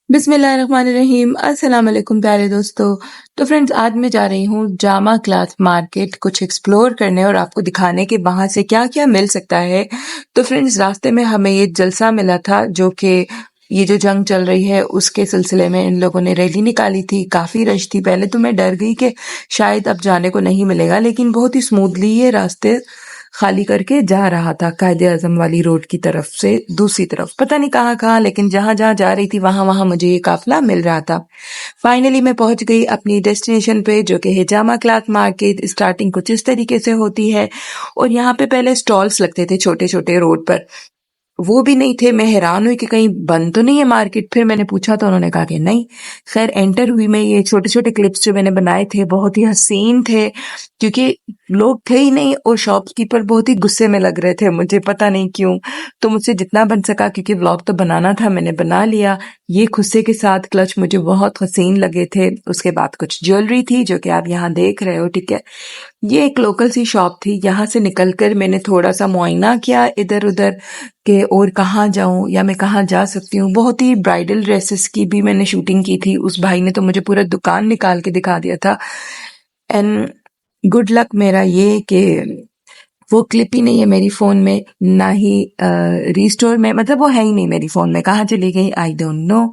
बिस्मिल्लाहिर्रहमानिर्रहीम। अस्सलाम वालेकुम प्यारे दोस्तों। तो फ्रेंड्स, आज मैं जा रही हूँ जामा क्लॉथ मार्केट कुछ एक्सप्लोर करने और आपको दिखाने कि वहाँ से क्या क्या मिल सकता है। तो फ्रेंड्स, रास्ते में हमें ये जलसा मिला था जो कि ये जो जंग चल रही है उसके सिलसिले में इन लोगों ने रैली निकाली थी। काफ़ी रश थी। पहले तो मैं डर गई कि शायद अब जाने को नहीं मिलेगा, लेकिन बहुत ही स्मूथली ये रास्ते खाली करके जा रहा था कायदे आजम वाली रोड की तरफ से दूसरी तरफ, पता नहीं कहाँ कहाँ, लेकिन जहां जहां जा रही थी वहां वहां मुझे ये काफिला मिल रहा था। फाइनली मैं पहुंच गई अपनी डेस्टिनेशन पे जो कि है जामा क्लॉथ मार्केट। स्टार्टिंग कुछ इस तरीके से होती है और यहाँ पे पहले स्टॉल्स लगते थे छोटे छोटे रोड पर, वो भी नहीं थे। मैं हैरान हुई कि कहीं बंद तो नहीं है मार्केट। फिर मैंने पूछा तो उन्होंने कहा कि नहीं। खैर एंटर हुई मैं। ये छोटे छोटे क्लिप्स जो मैंने बनाए थे बहुत ही हसीन थे क्योंकि लोग थे ही नहीं और शॉपकीपर बहुत ही गुस्से में लग रहे थे, मुझे पता नहीं क्यों। तो मुझसे जितना बन सका, क्योंकि व्लॉग तो बनाना था, मैंने बना लिया। ये खुस्से के साथ क्लच मुझे बहुत हसीन लगे थे। उसके बाद कुछ ज्वेलरी थी जो कि आप यहाँ देख रहे हो, ठीक है। ये एक लोकल सी शॉप थी। यहाँ से निकलकर मैंने थोड़ा सा मुआयना किया इधर उधर के और कहाँ जाऊं या मैं कहाँ जा सकती हूँ। बहुत ही ब्राइडल ड्रेसेस की भी मैंने शूटिंग की थी। उस भाई ने तो मुझे पूरा दुकान निकाल के दिखा दिया था। एंड गुड लक मेरा ये कि वो क्लिप ही नहीं है मेरी फ़ोन में, ना ही रीस्टोर में, मतलब वो है ही नहीं मेरी फ़ोन में। कहाँ चली गई आई डोंट नो।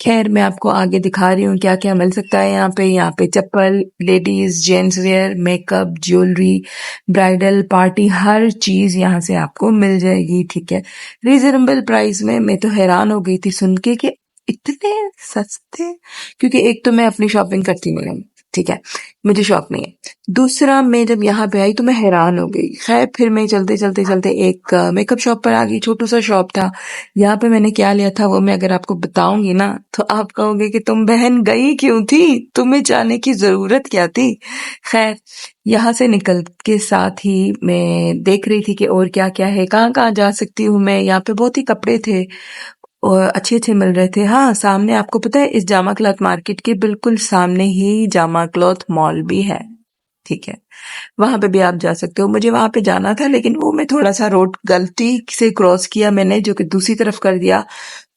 खैर मैं आपको आगे दिखा रही हूँ क्या क्या मिल सकता है यहाँ पे। यहाँ पे चप्पल, ladies gents wear, makeup, jewellery, bridal, party, हर चीज़ यहाँ से आपको मिल जाएगी, ठीक है, रीजनेबल प्राइस में। मैं तो हैरान हो गई थी सुन के कि इतने सस्ते। क्योंकि एक तो मैं अपनी शॉपिंग करती नहीं हूँ, ठीक है, मुझे शौक नहीं है। दूसरा, मैं जब यहाँ पे आई तो मैं हैरान हो गई। खैर फिर मैं चलते चलते चलते एक मेकअप शॉप पर आ गई। छोटू सा शॉप था। यहाँ पे मैंने क्या लिया था वो मैं अगर आपको बताऊंगी ना तो आप कहोगे कि तुम बहन गई क्यों थी, तुम्हें जाने की जरूरत क्या थी। खैर यहाँ से निकल के साथ ही मैं देख रही थी कि और क्या क्या है, कहाँ कहाँ जा सकती हूँ मैं। यहाँ पे बहुत ही कपड़े थे और अच्छे अच्छे मिल रहे थे। हाँ, सामने आपको पता है इस जामा क्लॉथ मार्केट के बिल्कुल सामने ही जामा क्लॉथ मॉल भी है, ठीक है, वहां पे भी आप जा सकते हो। मुझे वहां पे जाना था लेकिन वो मैं थोड़ा सा रोड गलती से क्रॉस किया मैंने, जो कि दूसरी तरफ कर दिया,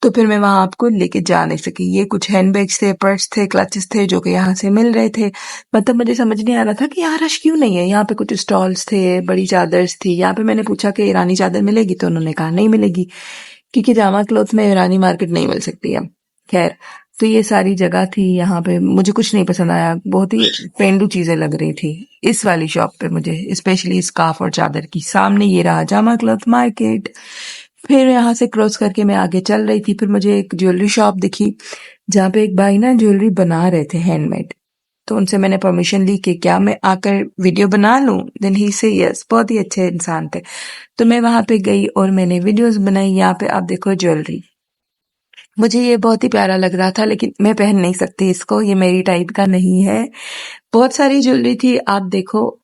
तो फिर मैं वहां आपको लेके जा नहीं सकी। ये कुछ हैंडबैग्स थे, पर्स थे, क्लचेस थे जो कि यहाँ से मिल रहे थे। मतलब मुझे समझ नहीं आ रहा था कि यहाँ रश क्यों नहीं है। यहाँ पे कुछ स्टॉल्स थे, बड़ी चादर्स थी। यहाँ पे मैंने पूछा कि ईरानी चादर मिलेगी तो उन्होंने कहा नहीं मिलेगी, क्योंकि जामा क्लॉथ में ईरानी मार्केट नहीं मिल सकती है। खैर, तो ये सारी जगह थी। यहाँ पे मुझे कुछ नहीं पसंद आया, बहुत ही पेंडू चीजें लग रही थी इस वाली शॉप पे मुझे, स्पेशली स्कार्फ और चादर की। सामने ये रहा जामा क्लॉथ मार्केट। फिर यहाँ से क्रॉस करके मैं आगे चल रही थी। फिर मुझे एक ज्वेलरी शॉप दिखी जहाँ पे एक भाई ना ज्वेलरी बना रहे थे हैंडमेड। तो उनसे मैंने परमिशन ली कि क्या मैं आकर वीडियो बना लूं। देन ही से यस। बहुत ही अच्छे इंसान थे। तो मैं वहां पे गई और मैंने वीडियोस बनाई। यहाँ पे आप देखो ज्वेलरी, मुझे ये बहुत ही प्यारा लग रहा था लेकिन मैं पहन नहीं सकती इसको, ये मेरी टाइप का नहीं है। बहुत सारी ज्वेलरी थी, आप देखो।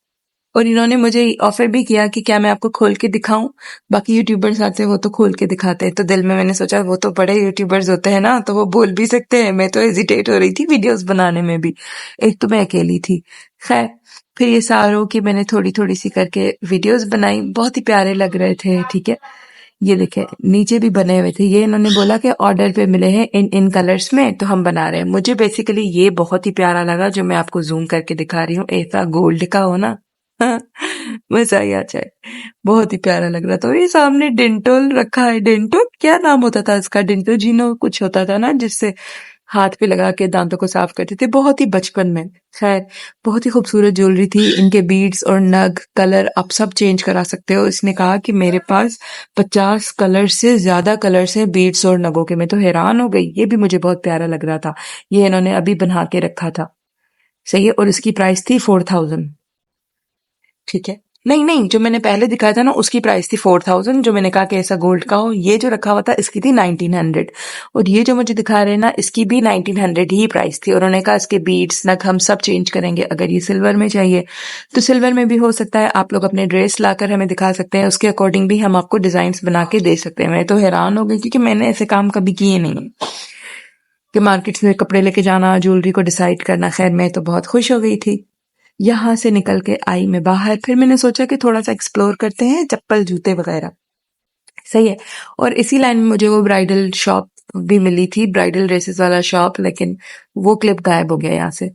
और इन्होंने मुझे ऑफर भी किया कि क्या मैं आपको खोल के दिखाऊं। बाकी यूट्यूबर्स आते हैं वो तो खोल के दिखाते हैं, तो दिल में मैंने सोचा वो तो बड़े यूट्यूबर्स होते हैं ना, तो वो बोल भी सकते हैं। मैं तो हेजिटेट हो रही थी वीडियोस बनाने में भी, एक तो मैं अकेली थी। खैर फिर ये सारों की मैंने थोड़ी थोड़ी सी करके वीडियोस बनाई, बहुत ही प्यारे लग रहे थे, ठीक है। ये देखे नीचे भी बने हुए थे। ये इन्होंने बोला कि ऑर्डर पे मिले हैं इन इन कलर्स में तो हम बना रहे हैं। मुझे बेसिकली ये बहुत ही प्यारा लगा जो मैं आपको जूम करके दिखा रही हूँ। ऐसा गोल्ड का हो ना मजा ही आ जाए। बहुत ही प्यारा लग रहा था। और ये सामने डेंटोल रखा है। डेंटोल क्या नाम होता था इसका, डेंटोजिनो कुछ होता था ना, जिससे हाथ पे लगा के दांतों को साफ करते थे, बहुत ही बचपन में। खैर बहुत ही खूबसूरत ज्वेलरी थी। इनके बीड्स और नग कलर आप सब चेंज करा सकते हो। इसने कहा कि मेरे पास 50 कलर से ज्यादा कलर्स हैं बीड्स और नगों के। मैं तो हैरान हो गई, ये भी मुझे बहुत प्यारा लग रहा था। ये इन्होंने अभी बना के रखा था, सही है। और इसकी प्राइस थी 4000, ठीक है। नहीं नहीं, जो मैंने पहले दिखाया था ना उसकी प्राइस थी 4000, जो मैंने कहा कि ऐसा गोल्ड का हो। ये जो रखा हुआ था इसकी थी 1900। और ये जो मुझे दिखा रहे हैं ना इसकी भी 1900 ही प्राइस थी। और उन्होंने कहा इसके बीड्स नग हम सब चेंज करेंगे। अगर ये सिल्वर में चाहिए तो सिल्वर में भी हो सकता है। आप लोग अपने ड्रेस लाकर हमें दिखा सकते हैं, उसके अकॉर्डिंग भी हम आपको डिजाइन बना के दे सकते हैं। मैं तो हैरान हो गई क्योंकि मैंने ऐसे काम कभी किए नहीं कि मार्केट से कपड़े लेके जाना, ज्वेलरी को डिसाइड करना। खैर मैं तो बहुत खुश हो गई थी। यहाँ से निकल के आई मैं बाहर। फिर मैंने सोचा कि थोड़ा सा एक्सप्लोर करते हैं, चप्पल जूते वगैरह, सही है। और इसी लाइन में मुझे वो ब्राइडल शॉप भी मिली थी, ब्राइडल ड्रेसेस वाला शॉप, लेकिन वो क्लिप गायब हो गया यहाँ से।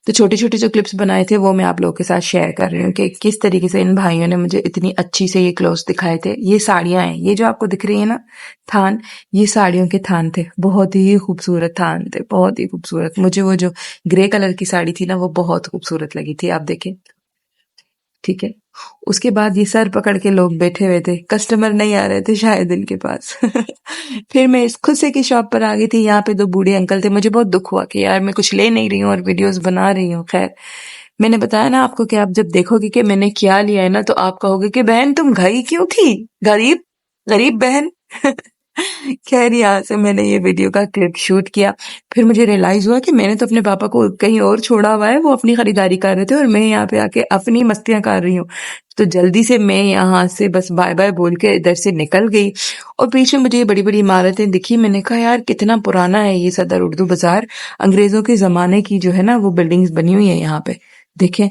तो छोटे-छोटे जो क्लिप्स बनाए थे वो मैं आप लोगों के साथ शेयर कर रही हूँ कि किस तरीके से इन भाइयों ने मुझे इतनी अच्छी से ये क्लोथ्स दिखाए थे। ये साड़ियाँ हैं, ये जो आपको दिख रही है ना थान, ये साड़ियों के थान थे। बहुत ही खूबसूरत थान थे, बहुत ही खूबसूरत। मुझे वो जो ग्रे कलर की साड़ी थी ना वो बहुत खूबसूरत लगी थी, आप देखें। ठीक है। उसके बाद ये सर पकड़ के लोग बैठे हुए थे, कस्टमर नहीं आ रहे थे शायद इनके पास। फिर मैं इस खुसे की शॉप पर आ गई थी, यहाँ पे 2 बूढ़े अंकल थे, मुझे बहुत दुःख हुआ कि यार मैं कुछ ले नहीं रही हूँ और वीडियोज़ बना रही हूँ। ख़ैर, मैंने बताया ना आपको कि आप जब देखोगे कि मैंने क्या लिया है ना तो आप कहोगे कि बहन तुम गई क्यों थी? गरीब गरीब बहन। खैर यहाँ से मैंने ये वीडियो का क्लिप शूट किया। फिर मुझे रियलाइज़ हुआ कि मैंने तो अपने पापा को कहीं और छोड़ा हुआ है, वो अपनी खरीदारी कर रहे थे और मैं यहाँ पे आके अपनी मस्तियाँ कर रही हूँ। तो जल्दी से मैं यहाँ से बस बाय-बाय बोल के इधर से निकल गई और पीछे मुझे ये बड़ी-बड़ी इमारतें दिखी। मैंने कहा यार कितना पुराना है ये सदर उर्दू बाज़ार। अंग्रेज़ों के ज़माने की जो है ना वो बिल्डिंग्स बनी हुई है यहाँ पे। देखें,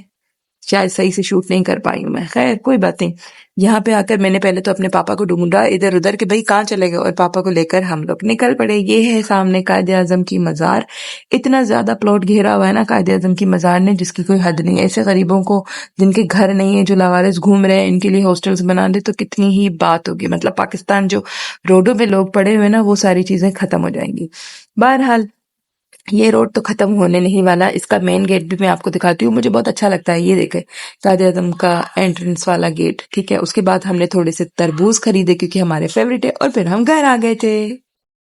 शायद सही से शूट नहीं कर पाई हूँ मैं। खैर कोई बात नहीं। यहाँ पे आकर मैंने पहले तो अपने पापा को ढूंढा इधर-उधर कि भाई कहाँ चले गए और पापा को लेकर हम लोग निकल पड़े। ये है सामने कायद-ए-आज़म की मज़ार। इतना ज़्यादा प्लॉट घेरा हुआ है ना कायद-ए-आज़म की मज़ार ने जिसकी कोई हद नहीं है। ऐसे गरीबों को जिनके घर नहीं है, जो लावारिस घूम रहे हैं, इनके लिए हॉस्टल्स बना दे तो कितनी ही बात होगी। मतलब पाकिस्तान जो रोडों पे लोग पड़े हुए हैं ना वो सारी चीज़ें खत्म हो जाएंगी। बहरहाल ये रोड तो खत्म होने नहीं वाला। इसका मेन गेट भी मैं आपको दिखाती हूँ, मुझे बहुत अच्छा लगता है। ये देखें कायद-ए-आज़म का एंट्रेंस वाला गेट, ठीक है। उसके बाद हमने थोड़े से तरबूज खरीदे क्योंकि हमारे फेवरेट है और फिर हम घर आ गए थे।